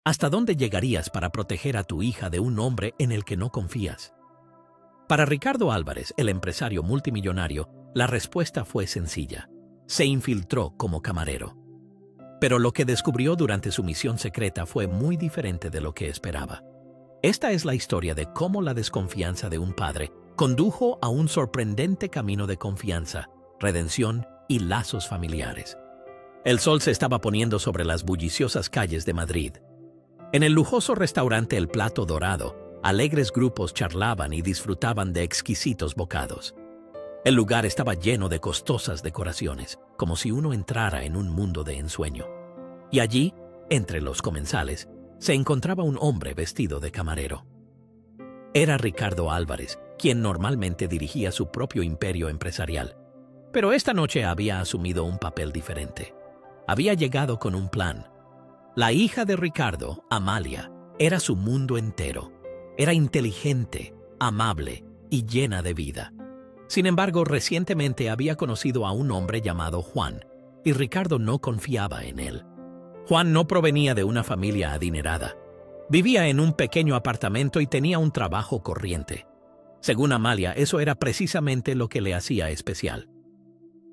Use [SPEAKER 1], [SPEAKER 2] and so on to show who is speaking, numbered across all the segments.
[SPEAKER 1] ¿Hasta dónde llegarías para proteger a tu hija de un hombre en el que no confías? Para Ricardo Álvarez, el empresario multimillonario, la respuesta fue sencilla. Se infiltró como camarero. Pero lo que descubrió durante su misión secreta fue muy diferente de lo que esperaba. Esta es la historia de cómo la desconfianza de un padre condujo a un sorprendente camino de confianza, redención y lazos familiares. El sol se estaba poniendo sobre las bulliciosas calles de Madrid. En el lujoso restaurante El Plato Dorado, alegres grupos charlaban y disfrutaban de exquisitos bocados. El lugar estaba lleno de costosas decoraciones, como si uno entrara en un mundo de ensueño. Y allí, entre los comensales, se encontraba un hombre vestido de camarero. Era Ricardo Álvarez, quien normalmente dirigía su propio imperio empresarial. Pero esta noche había asumido un papel diferente. Había llegado con un plan. La hija de Ricardo, Amalia, era su mundo entero. Era inteligente, amable y llena de vida. Sin embargo, recientemente había conocido a un hombre llamado Juan, y Ricardo no confiaba en él. Juan no provenía de una familia adinerada. Vivía en un pequeño apartamento y tenía un trabajo corriente. Según Amalia, eso era precisamente lo que le hacía especial.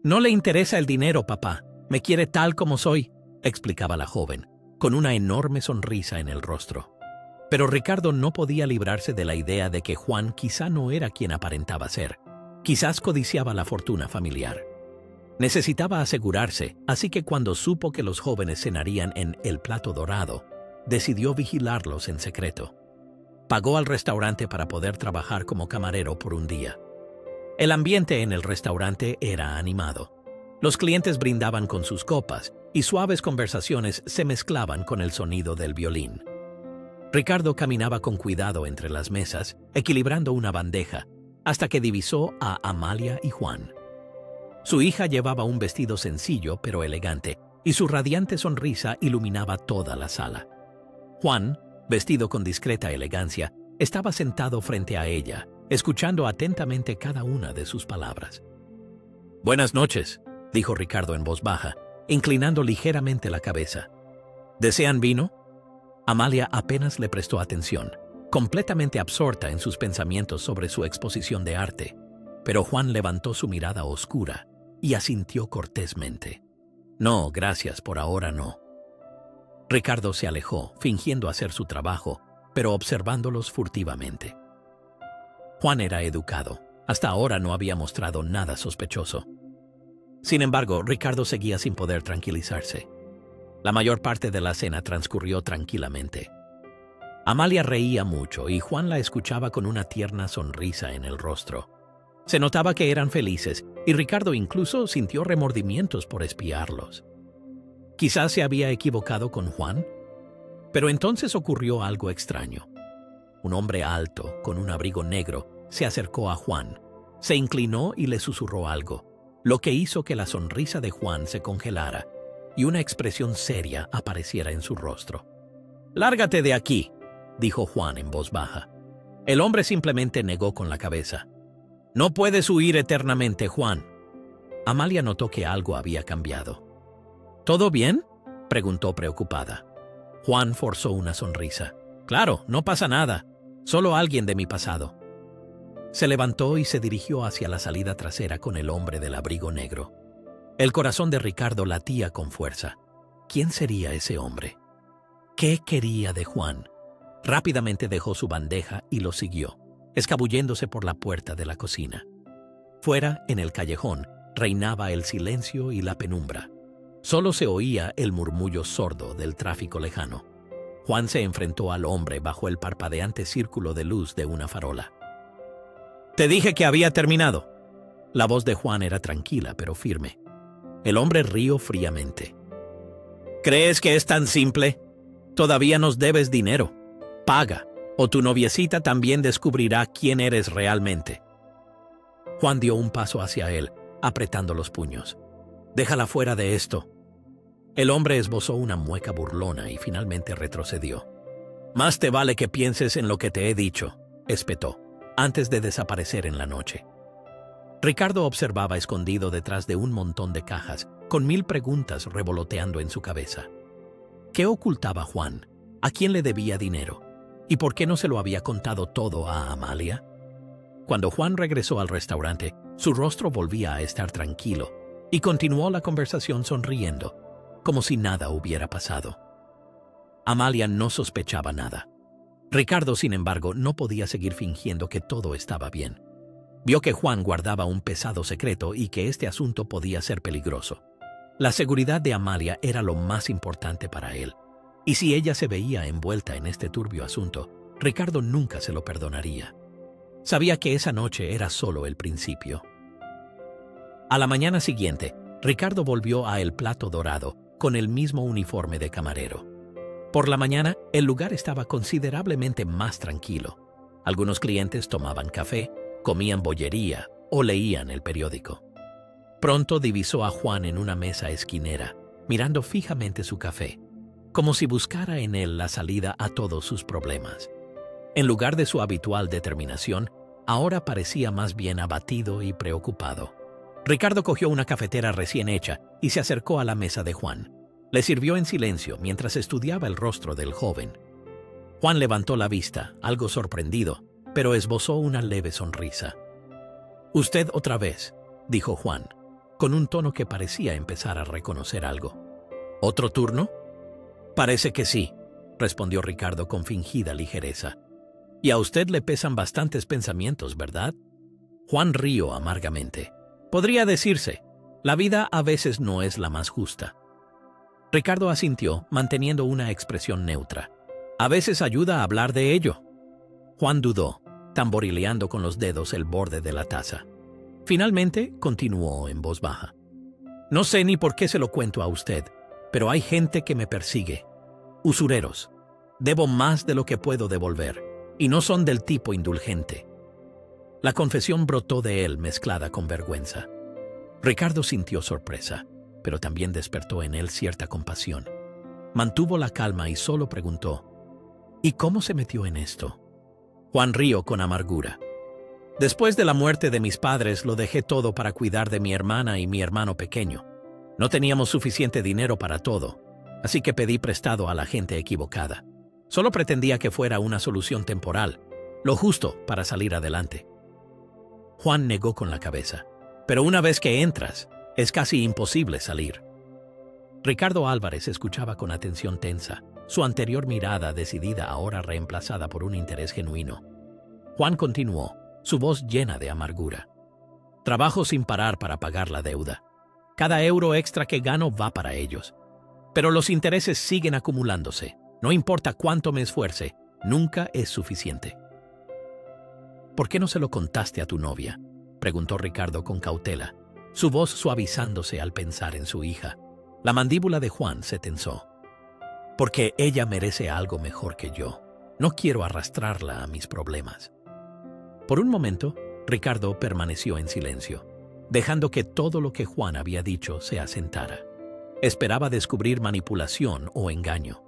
[SPEAKER 1] «No le interesa el dinero, papá. Me quiere tal como soy», explicaba la joven, con una enorme sonrisa en el rostro. Pero Ricardo no podía librarse de la idea de que Juan quizá no era quien aparentaba ser. Quizás codiciaba la fortuna familiar. Necesitaba asegurarse, así que cuando supo que los jóvenes cenarían en El Plato Dorado, decidió vigilarlos en secreto. Pagó al restaurante para poder trabajar como camarero por un día. El ambiente en el restaurante era animado. Los clientes brindaban con sus copas y suaves conversaciones se mezclaban con el sonido del violín. Ricardo caminaba con cuidado entre las mesas, equilibrando una bandeja, hasta que divisó a Amalia y Juan. Su hija llevaba un vestido sencillo pero elegante, y su radiante sonrisa iluminaba toda la sala. Juan, vestido con discreta elegancia, estaba sentado frente a ella, escuchando atentamente cada una de sus palabras. «Buenas noches», dijo Ricardo en voz baja, inclinando ligeramente la cabeza. «¿Desean vino?» Amalia apenas le prestó atención, completamente absorta en sus pensamientos sobre su exposición de arte, pero Juan levantó su mirada oscura y asintió cortésmente. «No, gracias, por ahora no». Ricardo se alejó, fingiendo hacer su trabajo, pero observándolos furtivamente. Juan era educado. Hasta ahora no había mostrado nada sospechoso. Sin embargo, Ricardo seguía sin poder tranquilizarse. La mayor parte de la cena transcurrió tranquilamente. Amalia reía mucho y Juan la escuchaba con una tierna sonrisa en el rostro. Se notaba que eran felices y Ricardo incluso sintió remordimientos por espiarlos. Quizás se había equivocado con Juan, pero entonces ocurrió algo extraño. Un hombre alto, con un abrigo negro, se acercó a Juan, se inclinó y le susurró algo, lo que hizo que la sonrisa de Juan se congelara y una expresión seria apareciera en su rostro. «Lárgate de aquí», dijo Juan en voz baja. El hombre simplemente negó con la cabeza. «No puedes huir eternamente, Juan». Amalia notó que algo había cambiado. «¿Todo bien?», preguntó preocupada. Juan forzó una sonrisa. «Claro, no pasa nada. Solo alguien de mi pasado». Se levantó y se dirigió hacia la salida trasera con el hombre del abrigo negro. El corazón de Ricardo latía con fuerza. ¿Quién sería ese hombre? ¿Qué quería de Juan? Rápidamente dejó su bandeja y lo siguió, escabulléndose por la puerta de la cocina. Fuera, en el callejón, reinaba el silencio y la penumbra. Solo se oía el murmullo sordo del tráfico lejano. Juan se enfrentó al hombre bajo el parpadeante círculo de luz de una farola. «Te dije que había terminado». La voz de Juan era tranquila pero firme. El hombre rió fríamente. «¿Crees que es tan simple? Todavía nos debes dinero. Paga, o tu noviecita también descubrirá quién eres realmente». Juan dio un paso hacia él, apretando los puños. «Déjala fuera de esto». El hombre esbozó una mueca burlona y finalmente retrocedió. «Más te vale que pienses en lo que te he dicho», espetó, antes de desaparecer en la noche. Ricardo observaba escondido detrás de un montón de cajas, con 1000 preguntas revoloteando en su cabeza. ¿Qué ocultaba Juan? ¿A quién le debía dinero? ¿Y por qué no se lo había contado todo a Amalia? Cuando Juan regresó al restaurante, su rostro volvía a estar tranquilo y continuó la conversación sonriendo, como si nada hubiera pasado. Amalia no sospechaba nada. Ricardo, sin embargo, no podía seguir fingiendo que todo estaba bien. Vio que Juan guardaba un pesado secreto y que este asunto podía ser peligroso. La seguridad de Amalia era lo más importante para él, y si ella se veía envuelta en este turbio asunto, Ricardo nunca se lo perdonaría. Sabía que esa noche era solo el principio. A la mañana siguiente, Ricardo volvió a El Plato Dorado con el mismo uniforme de camarero. Por la mañana, el lugar estaba considerablemente más tranquilo. Algunos clientes tomaban café, comían bollería o leían el periódico. Pronto divisó a Juan en una mesa esquinera, mirando fijamente su café, como si buscara en él la salida a todos sus problemas. En lugar de su habitual determinación, ahora parecía más bien abatido y preocupado. Ricardo cogió una cafetera recién hecha y se acercó a la mesa de Juan. Le sirvió en silencio mientras estudiaba el rostro del joven. Juan levantó la vista, algo sorprendido, pero esbozó una leve sonrisa. «Usted otra vez», dijo Juan, con un tono que parecía empezar a reconocer algo. «¿Otro turno?» «Parece que sí», respondió Ricardo con fingida ligereza. «Y a usted le pesan bastantes pensamientos, ¿verdad?» Juan rió amargamente. «Podría decirse, la vida a veces no es la más justa». Ricardo asintió, manteniendo una expresión neutra. «A veces ayuda a hablar de ello». Juan dudó, tamborileando con los dedos el borde de la taza. Finalmente, continuó en voz baja. «No sé ni por qué se lo cuento a usted, pero hay gente que me persigue. Usureros. Debo más de lo que puedo devolver, y no son del tipo indulgente». La confesión brotó de él mezclada con vergüenza. Ricardo sintió sorpresa, pero también despertó en él cierta compasión. Mantuvo la calma y solo preguntó, «¿Y cómo se metió en esto?» Juan rió con amargura. «Después de la muerte de mis padres lo dejé todo para cuidar de mi hermana y mi hermano pequeño. No teníamos suficiente dinero para todo, así que pedí prestado a la gente equivocada. Solo pretendía que fuera una solución temporal, lo justo para salir adelante». Juan negó con la cabeza. «Pero una vez que entras, es casi imposible salir». Ricardo Álvarez escuchaba con atención tensa, su anterior mirada decidida ahora reemplazada por un interés genuino. Juan continuó, su voz llena de amargura. «Trabajo sin parar para pagar la deuda. Cada euro extra que gano va para ellos. Pero los intereses siguen acumulándose. No importa cuánto me esfuerce, nunca es suficiente». «¿Por qué no se lo contaste a tu novia?», preguntó Ricardo con cautela, su voz suavizándose al pensar en su hija. La mandíbula de Juan se tensó. «Porque ella merece algo mejor que yo. No quiero arrastrarla a mis problemas». Por un momento, Ricardo permaneció en silencio, dejando que todo lo que Juan había dicho se asentara. Esperaba descubrir manipulación o engaño.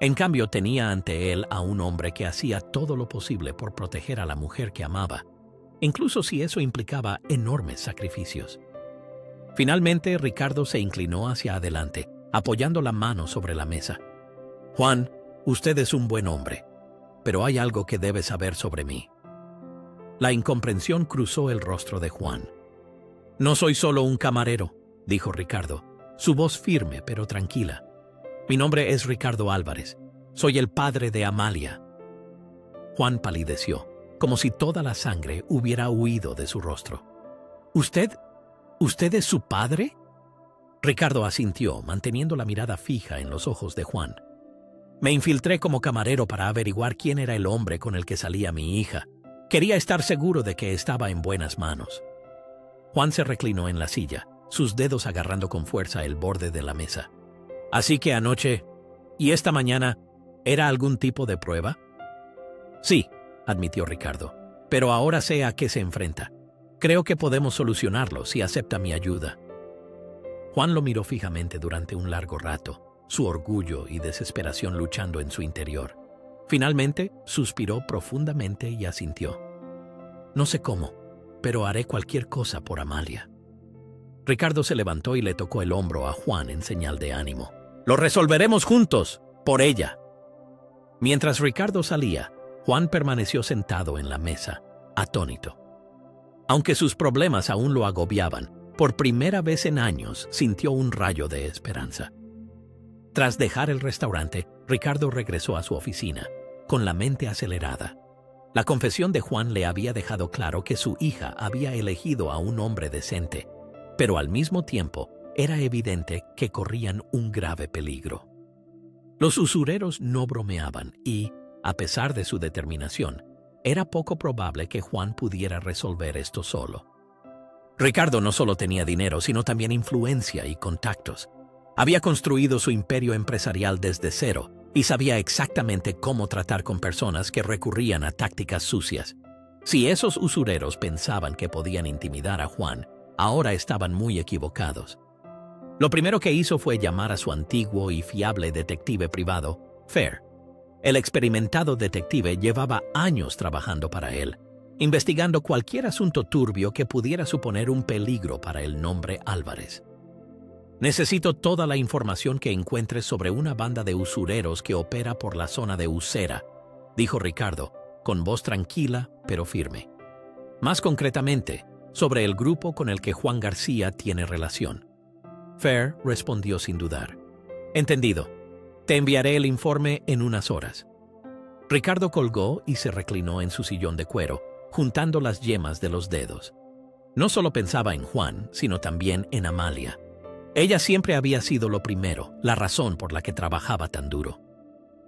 [SPEAKER 1] En cambio, tenía ante él a un hombre que hacía todo lo posible por proteger a la mujer que amaba, incluso si eso implicaba enormes sacrificios. Finalmente, Ricardo se inclinó hacia adelante, apoyando la mano sobre la mesa. «Juan, usted es un buen hombre, pero hay algo que debe saber sobre mí». La incomprensión cruzó el rostro de Juan. «No soy solo un camarero», dijo Ricardo, su voz firme pero tranquila. «Mi nombre es Ricardo Álvarez. Soy el padre de Amalia». Juan palideció, como si toda la sangre hubiera huido de su rostro. «¿Usted es su padre?» Ricardo asintió, manteniendo la mirada fija en los ojos de Juan. «Me infiltré como camarero para averiguar quién era el hombre con el que salía mi hija. Quería estar seguro de que estaba en buenas manos». Juan se reclinó en la silla, sus dedos agarrando con fuerza el borde de la mesa. «Así que anoche y esta mañana, ¿era algún tipo de prueba?» «Sí», admitió Ricardo, «pero ahora sé a qué se enfrenta. Creo que podemos solucionarlo si acepta mi ayuda». Juan lo miró fijamente durante un largo rato, su orgullo y desesperación luchando en su interior. Finalmente, suspiró profundamente y asintió. «No sé cómo, pero haré cualquier cosa por Amalia». Ricardo se levantó y le tocó el hombro a Juan en señal de ánimo. «Lo resolveremos juntos, por ella». Mientras Ricardo salía, Juan permaneció sentado en la mesa, atónito. Aunque sus problemas aún lo agobiaban, por primera vez en años sintió un rayo de esperanza. Tras dejar el restaurante, Ricardo regresó a su oficina, con la mente acelerada. La confesión de Juan le había dejado claro que su hija había elegido a un hombre decente, pero al mismo tiempo era evidente que corrían un grave peligro. Los usureros no bromeaban y, a pesar de su determinación, era poco probable que Juan pudiera resolver esto solo. Ricardo no solo tenía dinero, sino también influencia y contactos. Había construido su imperio empresarial desde cero y sabía exactamente cómo tratar con personas que recurrían a tácticas sucias. Si esos usureros pensaban que podían intimidar a Juan, ahora estaban muy equivocados. Lo primero que hizo fue llamar a su antiguo y fiable detective privado, Fair. El experimentado detective llevaba años trabajando para él, investigando cualquier asunto turbio que pudiera suponer un peligro para el nombre Álvarez. «Necesito toda la información que encuentres sobre una banda de usureros que opera por la zona de Usera», dijo Ricardo, con voz tranquila pero firme. «Más concretamente, sobre el grupo con el que Juan García tiene relación». Fair respondió sin dudar. «Entendido. Te enviaré el informe en unas horas». Ricardo colgó y se reclinó en su sillón de cuero, juntando las yemas de los dedos. No solo pensaba en Juan, sino también en Amalia. Ella siempre había sido lo primero, la razón por la que trabajaba tan duro.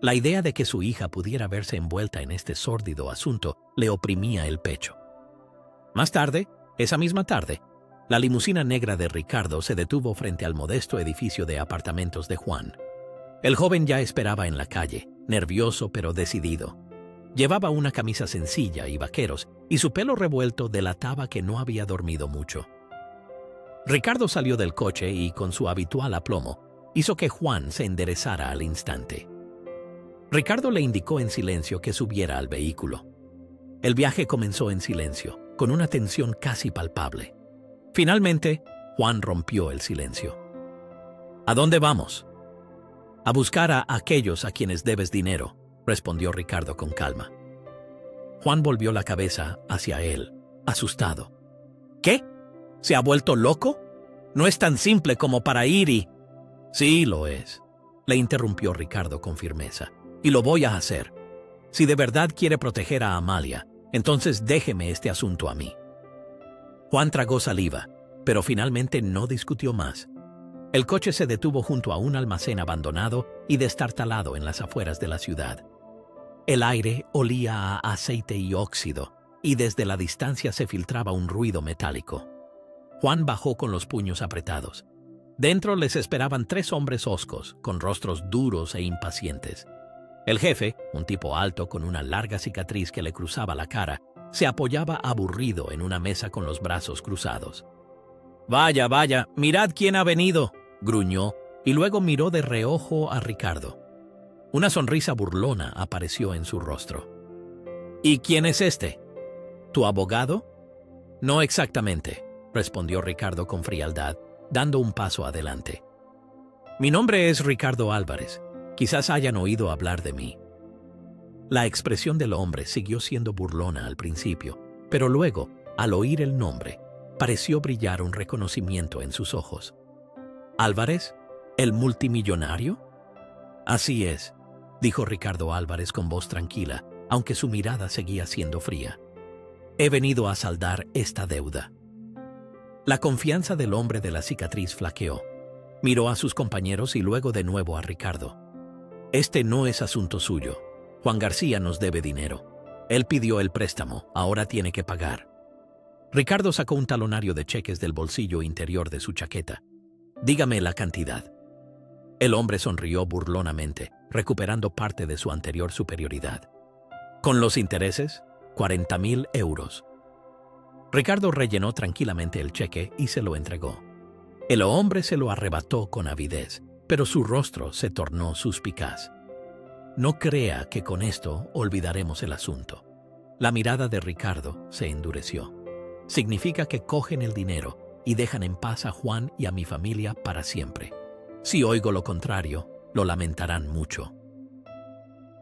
[SPEAKER 1] La idea de que su hija pudiera verse envuelta en este sórdido asunto le oprimía el pecho. Más tarde, esa misma tarde, la limusina negra de Ricardo se detuvo frente al modesto edificio de apartamentos de Juan. El joven ya esperaba en la calle, nervioso pero decidido. Llevaba una camisa sencilla y vaqueros, y su pelo revuelto delataba que no había dormido mucho. Ricardo salió del coche y, con su habitual aplomo, hizo que Juan se enderezara al instante. Ricardo le indicó en silencio que subiera al vehículo. El viaje comenzó en silencio, con una tensión casi palpable. Finalmente, Juan rompió el silencio. «¿A dónde vamos?» «A buscar a aquellos a quienes debes dinero», respondió Ricardo con calma. Juan volvió la cabeza hacia él, asustado. «¿Qué? ¿Se ha vuelto loco? No es tan simple como para ir y...» «Sí, lo es», le interrumpió Ricardo con firmeza. «Y lo voy a hacer. Si de verdad quiere proteger a Amalia, entonces déjeme este asunto a mí». Juan tragó saliva, pero finalmente no discutió más. El coche se detuvo junto a un almacén abandonado y destartalado en las afueras de la ciudad. El aire olía a aceite y óxido, y desde la distancia se filtraba un ruido metálico. Juan bajó con los puños apretados. Dentro les esperaban 3 hombres hoscos, con rostros duros e impacientes. El jefe, un tipo alto con una larga cicatriz que le cruzaba la cara, se apoyaba aburrido en una mesa con los brazos cruzados. «Vaya, vaya, mirad quién ha venido», gruñó, y luego miró de reojo a Ricardo. Una sonrisa burlona apareció en su rostro. «¿Y quién es este? ¿Tu abogado?» «No exactamente», respondió Ricardo con frialdad, dando un paso adelante. «Mi nombre es Ricardo Álvarez. Quizás hayan oído hablar de mí». La expresión del hombre siguió siendo burlona al principio, pero luego, al oír el nombre, pareció brillar un reconocimiento en sus ojos. «¿Álvarez? ¿El multimillonario?» «Así es», dijo Ricardo Álvarez con voz tranquila, aunque su mirada seguía siendo fría. «He venido a saldar esta deuda». La confianza del hombre de la cicatriz flaqueó. Miró a sus compañeros y luego de nuevo a Ricardo. «Este no es asunto suyo. Juan García nos debe dinero. Él pidió el préstamo, ahora tiene que pagar». Ricardo sacó un talonario de cheques del bolsillo interior de su chaqueta. «Dígame la cantidad». El hombre sonrió burlonamente, recuperando parte de su anterior superioridad. «¿Con los intereses? 40.000 euros». Ricardo rellenó tranquilamente el cheque y se lo entregó. El hombre se lo arrebató con avidez, pero su rostro se tornó suspicaz. «No crea que con esto olvidaremos el asunto». La mirada de Ricardo se endureció. «Significa que cogen el dinero y dejan en paz a Juan y a mi familia para siempre. Si oigo lo contrario, lo lamentarán mucho».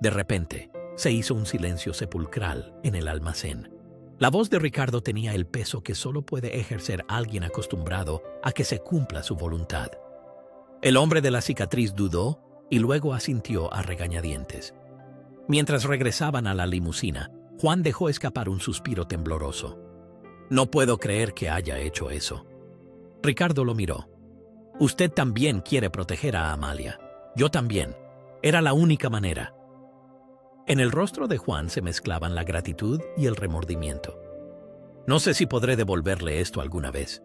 [SPEAKER 1] De repente, se hizo un silencio sepulcral en el almacén. La voz de Ricardo tenía el peso que solo puede ejercer alguien acostumbrado a que se cumpla su voluntad. El hombre de la cicatriz dudó y luego asintió a regañadientes. Mientras regresaban a la limusina, Juan dejó escapar un suspiro tembloroso. «No puedo creer que haya hecho eso». Ricardo lo miró. «Usted también quiere proteger a Amalia. Yo también. Era la única manera». En el rostro de Juan se mezclaban la gratitud y el remordimiento. «No sé si podré devolverle esto alguna vez».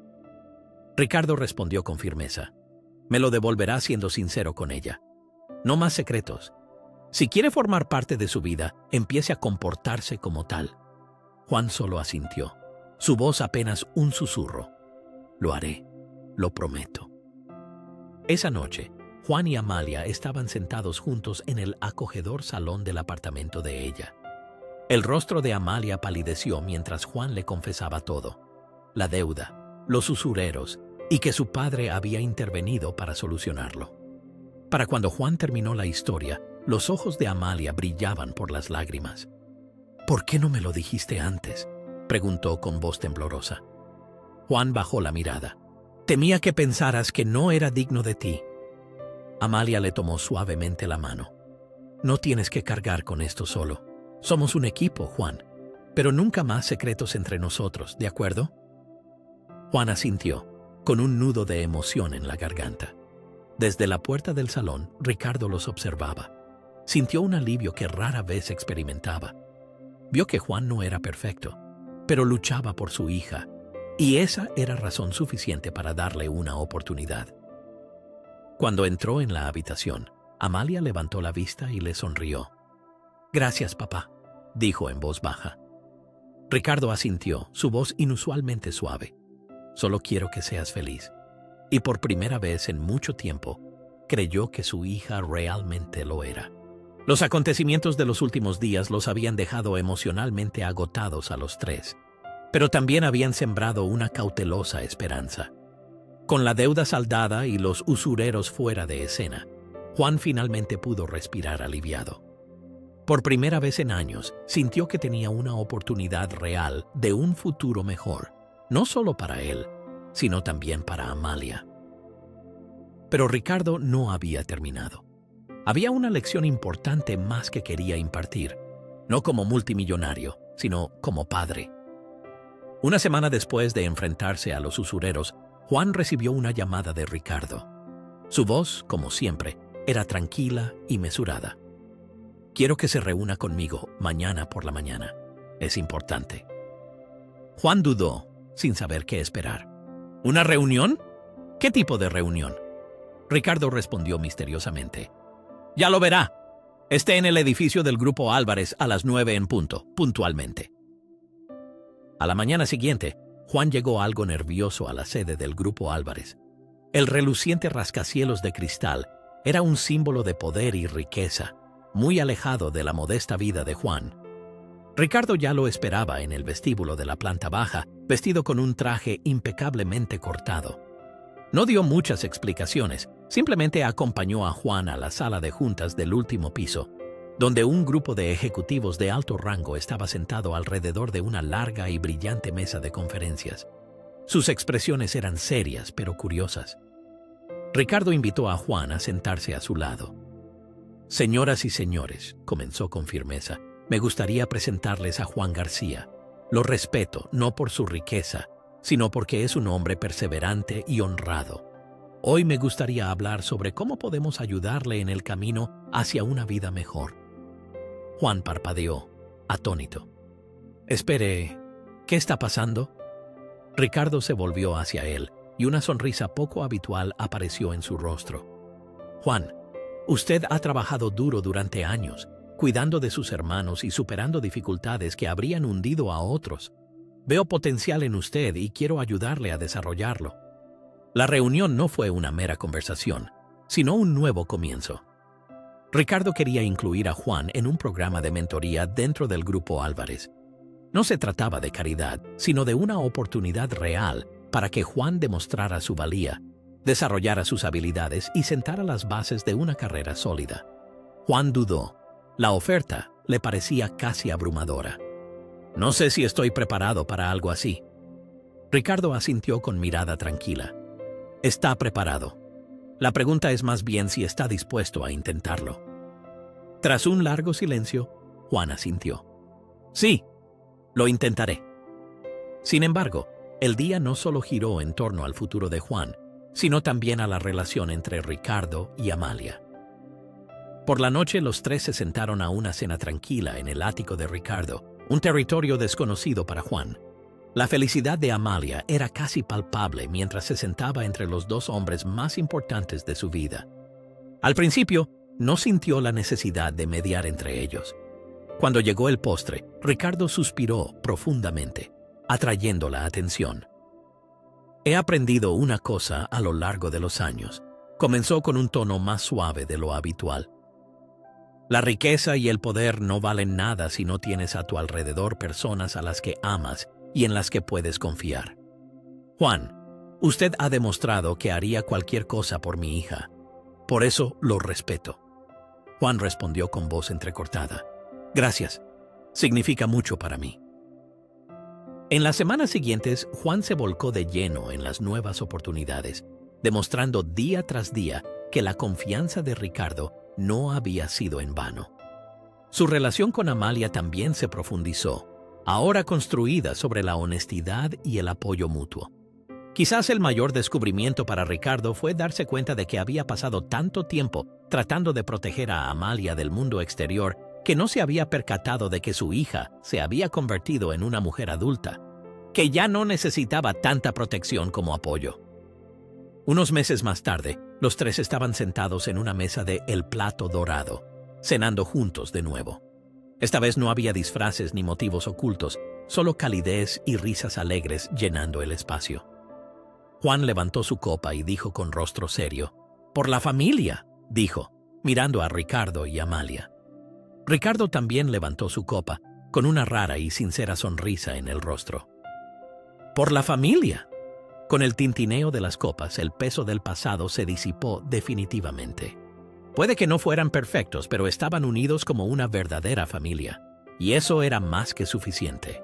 [SPEAKER 1] Ricardo respondió con firmeza. «Me lo devolverá siendo sincero con ella. No más secretos. Si quiere formar parte de su vida, empiece a comportarse como tal». Juan solo asintió, su voz apenas un susurro. «Lo haré, lo prometo». Esa noche, Juan y Amalia estaban sentados juntos en el acogedor salón del apartamento de ella. El rostro de Amalia palideció mientras Juan le confesaba todo: la deuda, los usureros y que su padre había intervenido para solucionarlo. Para cuando Juan terminó la historia, los ojos de Amalia brillaban por las lágrimas. «¿Por qué no me lo dijiste antes?», preguntó con voz temblorosa. Juan bajó la mirada. «Temía que pensaras que no era digno de ti». Amalia le tomó suavemente la mano. «No tienes que cargar con esto solo. Somos un equipo, Juan. Pero nunca más secretos entre nosotros, ¿de acuerdo?». Juan asintió, con un nudo de emoción en la garganta. Desde la puerta del salón, Ricardo los observaba. Sintió un alivio que rara vez experimentaba. Vio que Juan no era perfecto, pero luchaba por su hija, y esa era razón suficiente para darle una oportunidad. Cuando entró en la habitación, Amalia levantó la vista y le sonrió. «Gracias, papá», dijo en voz baja. Ricardo asintió, su voz inusualmente suave. «Solo quiero que seas feliz». Y por primera vez en mucho tiempo, creyó que su hija realmente lo era. Los acontecimientos de los últimos días los habían dejado emocionalmente agotados a los tres, pero también habían sembrado una cautelosa esperanza. Con la deuda saldada y los usureros fuera de escena, Juan finalmente pudo respirar aliviado. Por primera vez en años, sintió que tenía una oportunidad real de un futuro mejor, no solo para él, sino también para Amalia. Pero Ricardo no había terminado. Había una lección importante más que quería impartir, no como multimillonario, sino como padre. Una semana después de enfrentarse a los usureros, Juan recibió una llamada de Ricardo. Su voz, como siempre, era tranquila y mesurada. «Quiero que se reúna conmigo mañana por la mañana. Es importante». Juan dudó, sin saber qué esperar. «¿Una reunión? ¿Qué tipo de reunión?». Ricardo respondió misteriosamente. «Ya lo verá. Esté en el edificio del Grupo Álvarez a las 9 en punto, puntualmente». A la mañana siguiente, Juan llegó algo nervioso a la sede del Grupo Álvarez. El reluciente rascacielos de cristal era un símbolo de poder y riqueza, muy alejado de la modesta vida de Juan. Ricardo ya lo esperaba en el vestíbulo de la planta baja, vestido con un traje impecablemente cortado. No dio muchas explicaciones, simplemente acompañó a Juan a la sala de juntas del último piso, donde un grupo de ejecutivos de alto rango estaba sentado alrededor de una larga y brillante mesa de conferencias. Sus expresiones eran serias pero curiosas. Ricardo invitó a Juan a sentarse a su lado. «Señoras y señores», comenzó con firmeza, «me gustaría presentarles a Juan García. Lo respeto no por su riqueza, sino porque es un hombre perseverante y honrado. Hoy me gustaría hablar sobre cómo podemos ayudarle en el camino hacia una vida mejor». Juan parpadeó, atónito. «Espere, ¿qué está pasando?». Ricardo se volvió hacia él y una sonrisa poco habitual apareció en su rostro. «Juan, usted ha trabajado duro durante años, cuidando de sus hermanos y superando dificultades que habrían hundido a otros. Veo potencial en usted y quiero ayudarle a desarrollarlo». La reunión no fue una mera conversación, sino un nuevo comienzo. Ricardo quería incluir a Juan en un programa de mentoría dentro del Grupo Álvarez. No se trataba de caridad, sino de una oportunidad real para que Juan demostrara su valía, desarrollara sus habilidades y sentara las bases de una carrera sólida. Juan dudó. La oferta le parecía casi abrumadora. «No sé si estoy preparado para algo así». Ricardo asintió con mirada tranquila. «Está preparado. La pregunta es más bien si está dispuesto a intentarlo». Tras un largo silencio, Juan asintió. «Sí, lo intentaré». Sin embargo, el día no solo giró en torno al futuro de Juan, sino también a la relación entre Ricardo y Amalia. Por la noche los tres se sentaron a una cena tranquila en el ático de Ricardo, un territorio desconocido para Juan. La felicidad de Amalia era casi palpable mientras se sentaba entre los dos hombres más importantes de su vida. Al principio, no sintió la necesidad de mediar entre ellos. Cuando llegó el postre, Ricardo suspiró profundamente, atrayendo la atención. «He aprendido una cosa a lo largo de los años», comenzó con un tono más suave de lo habitual. «La riqueza y el poder no valen nada si no tienes a tu alrededor personas a las que amas y en las que puedes confiar. Juan, usted ha demostrado que haría cualquier cosa por mi hija. Por eso lo respeto». Juan respondió con voz entrecortada. «Gracias. Significa mucho para mí». En las semanas siguientes, Juan se volcó de lleno en las nuevas oportunidades, demostrando día tras día que la confianza de Ricardo no había sido en vano. Su relación con Amalia también se profundizó, ahora construida sobre la honestidad y el apoyo mutuo. Quizás el mayor descubrimiento para Ricardo fue darse cuenta de que había pasado tanto tiempo tratando de proteger a Amalia del mundo exterior que no se había percatado de que su hija se había convertido en una mujer adulta, que ya no necesitaba tanta protección como apoyo. Unos meses más tarde, los tres estaban sentados en una mesa de El Plato Dorado, cenando juntos de nuevo. Esta vez no había disfraces ni motivos ocultos, solo calidez y risas alegres llenando el espacio. Juan levantó su copa y dijo con rostro serio: «Por la familia», dijo, mirando a Ricardo y Amalia. Ricardo también levantó su copa, con una rara y sincera sonrisa en el rostro. «Por la familia». Con el tintineo de las copas, el peso del pasado se disipó definitivamente. Puede que no fueran perfectos, pero estaban unidos como una verdadera familia, y eso era más que suficiente.